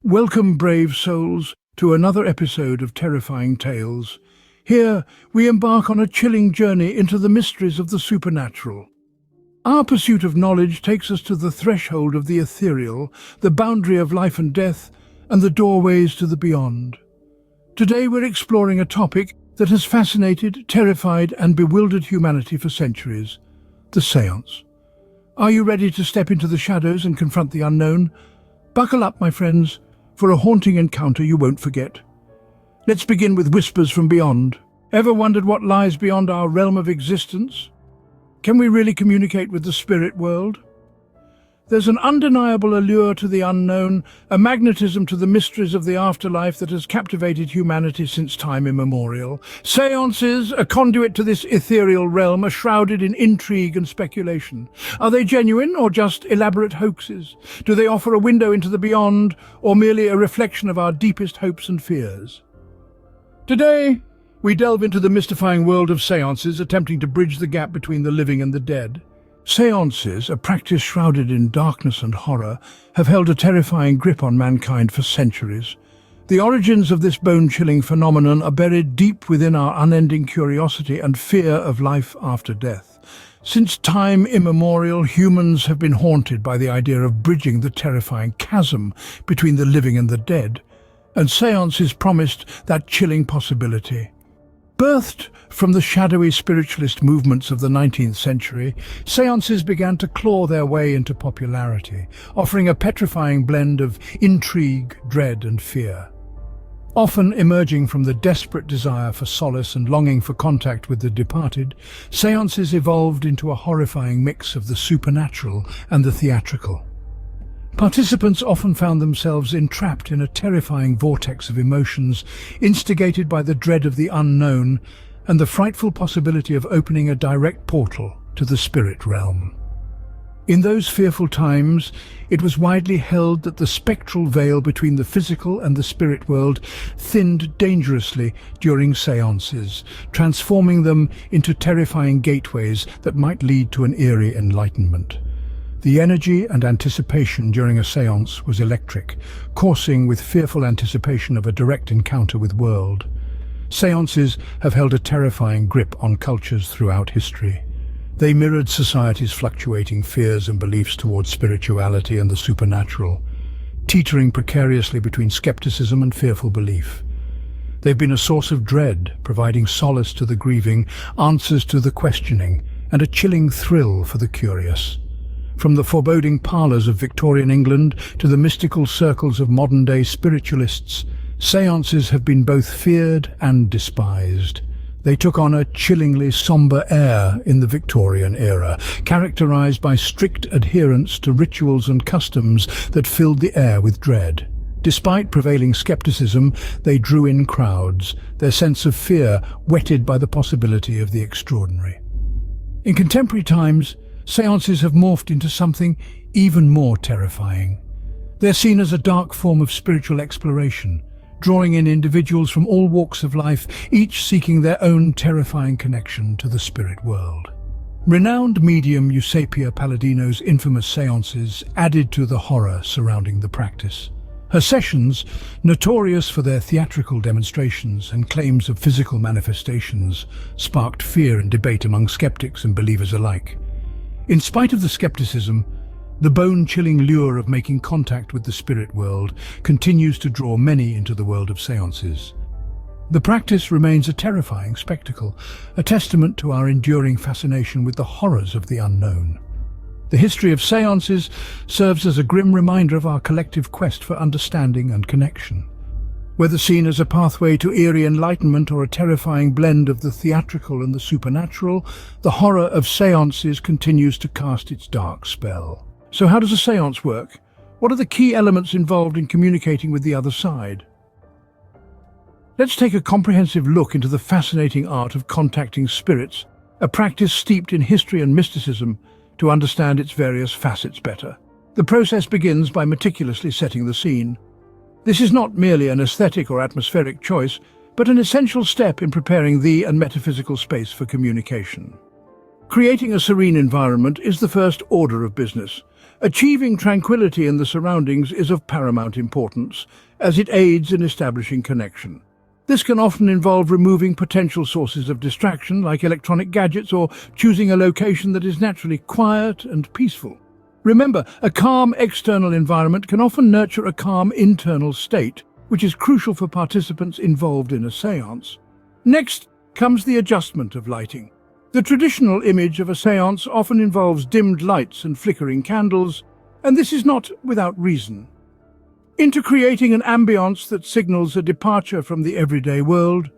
Welcome, brave souls, to another episode of Terrifying Tales. Here, we embark on a chilling journey into the mysteries of the supernatural. Our pursuit of knowledge takes us to the threshold of the ethereal, the boundary of life and death, and the doorways to the beyond. Today we're exploring a topic that has fascinated, terrified, and bewildered humanity for centuries: the seance. Are you ready to step into the shadows and confront the unknown? Buckle up, my friends, for a haunting encounter you won't forget. Let's begin with whispers from beyond. Ever wondered what lies beyond our realm of existence? Can we really communicate with the spirit world? There's an undeniable allure to the unknown, a magnetism to the mysteries of the afterlife that has captivated humanity since time immemorial. Seances, a conduit to this ethereal realm, are shrouded in intrigue and speculation. Are they genuine or just elaborate hoaxes? Do they offer a window into the beyond, or merely a reflection of our deepest hopes and fears? Today, we delve into the mystifying world of seances, attempting to bridge the gap between the living and the dead. Seances, a practice shrouded in darkness and horror, have held a terrifying grip on mankind for centuries. The origins of this bone-chilling phenomenon are buried deep within our unending curiosity and fear of life after death. Since time immemorial, humans have been haunted by the idea of bridging the terrifying chasm between the living and the dead, and seances promised that chilling possibility. Birthed from the shadowy spiritualist movements of the 19th century, seances began to claw their way into popularity, offering a petrifying blend of intrigue, dread, and fear. Often emerging from the desperate desire for solace and longing for contact with the departed, seances evolved into a horrifying mix of the supernatural and the theatrical. Participants often found themselves entrapped in a terrifying vortex of emotions, instigated by the dread of the unknown and the frightful possibility of opening a direct portal to the spirit realm. In those fearful times, it was widely held that the spectral veil between the physical and the spirit world thinned dangerously during seances, transforming them into terrifying gateways that might lead to an eerie enlightenment. The energy and anticipation during a séance was electric, coursing with fearful anticipation of a direct encounter with world. Séances have held a terrifying grip on cultures throughout history. They mirrored society's fluctuating fears and beliefs towards spirituality and the supernatural, teetering precariously between skepticism and fearful belief. They've been a source of dread, providing solace to the grieving, answers to the questioning, and a chilling thrill for the curious. From the foreboding parlours of Victorian England to the mystical circles of modern-day spiritualists, seances have been both feared and despised. They took on a chillingly sombre air in the Victorian era, characterised by strict adherence to rituals and customs that filled the air with dread. Despite prevailing scepticism, they drew in crowds, their sense of fear whetted by the possibility of the extraordinary. In contemporary times, seances have morphed into something even more terrifying. They're seen as a dark form of spiritual exploration, drawing in individuals from all walks of life, each seeking their own terrifying connection to the spirit world. Renowned medium Eusapia Palladino's infamous seances added to the horror surrounding the practice. Her sessions, notorious for their theatrical demonstrations and claims of physical manifestations, sparked fear and debate among skeptics and believers alike. In spite of the skepticism, the bone-chilling lure of making contact with the spirit world continues to draw many into the world of seances. The practice remains a terrifying spectacle, a testament to our enduring fascination with the horrors of the unknown. The history of seances serves as a grim reminder of our collective quest for understanding and connection. Whether seen as a pathway to eerie enlightenment or a terrifying blend of the theatrical and the supernatural, the horror of seances continues to cast its dark spell. So how does a seance work? What are the key elements involved in communicating with the other side? Let's take a comprehensive look into the fascinating art of contacting spirits, a practice steeped in history and mysticism, to understand its various facets better. The process begins by meticulously setting the scene. This is not merely an aesthetic or atmospheric choice, but an essential step in preparing the and metaphysical space for communication. Creating a serene environment is the first order of business. Achieving tranquility in the surroundings is of paramount importance, as it aids in establishing connection. This can often involve removing potential sources of distraction, like electronic gadgets, or choosing a location that is naturally quiet and peaceful. Remember, a calm external environment can often nurture a calm internal state, which is crucial for participants involved in a séance. Next comes the adjustment of lighting. The traditional image of a séance often involves dimmed lights and flickering candles, and this is not without reason. Into creating an ambience that signals a departure from the everyday world,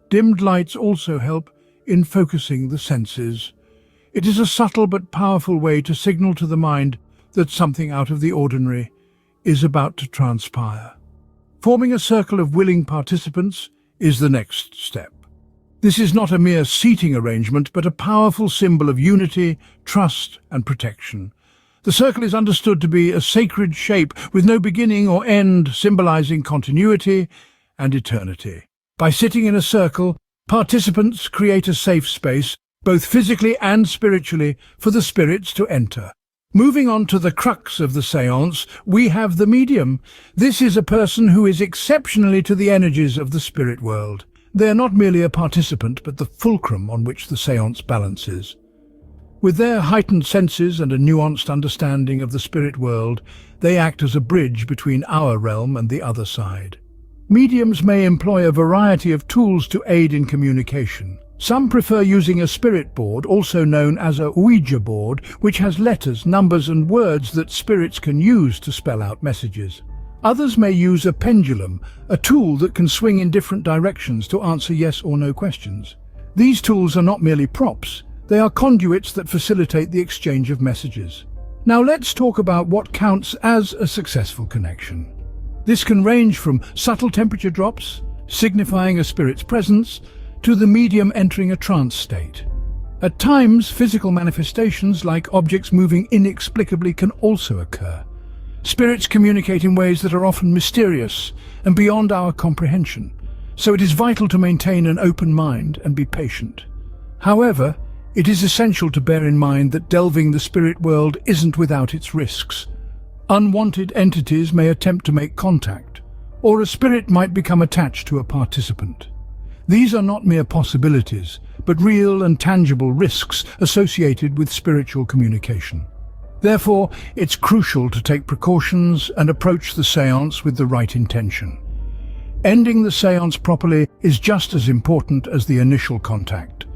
dimmed lights also help in focusing the senses. It is a subtle but powerful way to signal to the mind that something out of the ordinary is about to transpire. Forming a circle of willing participants is the next step. This is not a mere seating arrangement, but a powerful symbol of unity, trust, and protection. The circle is understood to be a sacred shape with no beginning or end, symbolizing continuity and eternity. By sitting in a circle, participants create a safe space, both physically and spiritually, for the spirits to enter. Moving on to the crux of the séance, we have the medium. This is a person who is exceptionally to the energies of the spirit world. They are not merely a participant, but the fulcrum on which the séance balances. With their heightened senses and a nuanced understanding of the spirit world, they act as a bridge between our realm and the other side. Mediums may employ a variety of tools to aid in communication. Some prefer using a spirit board, also known as a Ouija board, which has letters, numbers, and words that spirits can use to spell out messages. Others may use a pendulum, a tool that can swing in different directions to answer yes or no questions. These tools are not merely props, they are conduits that facilitate the exchange of messages. Now let's talk about what counts as a successful connection. This can range from subtle temperature drops, signifying a spirit's presence, to the medium entering a trance state. At times, physical manifestations like objects moving inexplicably can also occur. Spirits communicate in ways that are often mysterious and beyond our comprehension, so it is vital to maintain an open mind and be patient. However, it is essential to bear in mind that delving the spirit world isn't without its risks. Unwanted entities may attempt to make contact, or a spirit might become attached to a participant. These are not mere possibilities, but real and tangible risks associated with spiritual communication. Therefore, it's crucial to take precautions and approach the séance with the right intention. Ending the séance properly is just as important as the initial contact.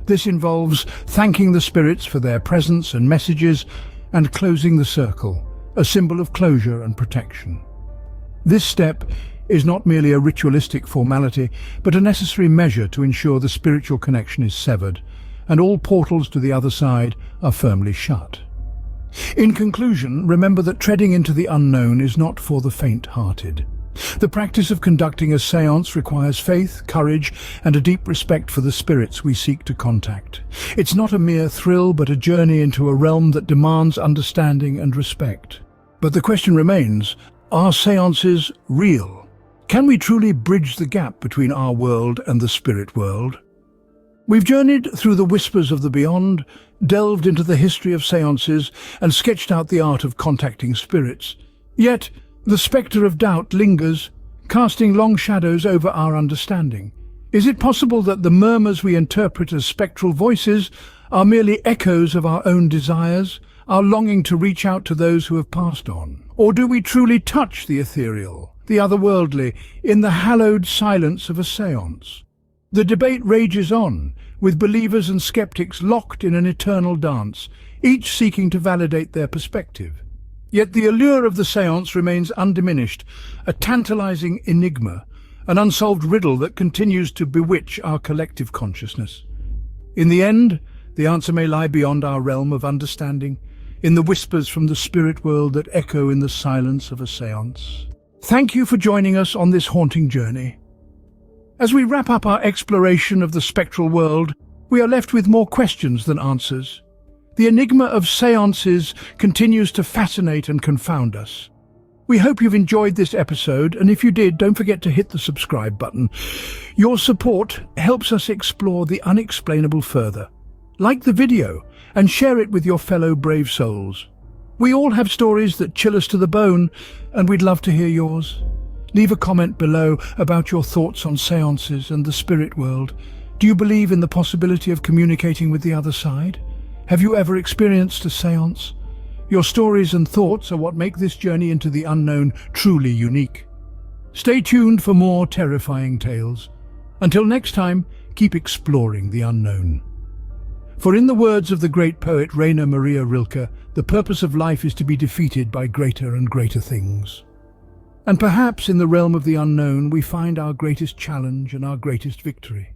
This involves thanking the spirits for their presence and messages and closing the circle, a symbol of closure and protection. This step is not merely a ritualistic formality, but a necessary measure to ensure the spiritual connection is severed and all portals to the other side are firmly shut. In conclusion, remember that treading into the unknown is not for the faint-hearted. The practice of conducting a séance requires faith, courage, and a deep respect for the spirits we seek to contact. It's not a mere thrill, but a journey into a realm that demands understanding and respect. But the question remains, are séances real? Can we truly bridge the gap between our world and the spirit world? We've journeyed through the whispers of the beyond, delved into the history of séances, and sketched out the art of contacting spirits. Yet, the spectre of doubt lingers, casting long shadows over our understanding. Is it possible that the murmurs we interpret as spectral voices are merely echoes of our own desires, our longing to reach out to those who have passed on? Or do we truly touch the ethereal, the otherworldly, in the hallowed silence of a séance? The debate rages on, with believers and skeptics locked in an eternal dance, each seeking to validate their perspective. Yet the allure of the séance remains undiminished, a tantalizing enigma, an unsolved riddle that continues to bewitch our collective consciousness. In the end, the answer may lie beyond our realm of understanding, in the whispers from the spirit world that echo in the silence of a séance. Thank you for joining us on this haunting journey. As we wrap up our exploration of the spectral world, we are left with more questions than answers. The enigma of séances continues to fascinate and confound us. We hope you've enjoyed this episode, and if you did, don't forget to hit the subscribe button. Your support helps us explore the unexplainable further. Like the video and share it with your fellow brave souls. We all have stories that chill us to the bone, and we'd love to hear yours. Leave a comment below about your thoughts on seances and the spirit world. Do you believe in the possibility of communicating with the other side? Have you ever experienced a seance? Your stories and thoughts are what make this journey into the unknown truly unique. Stay tuned for more terrifying tales. Until next time, keep exploring the unknown. For in the words of the great poet Rainer Maria Rilke, the purpose of life is to be defeated by greater and greater things. And perhaps in the realm of the unknown we find our greatest challenge and our greatest victory.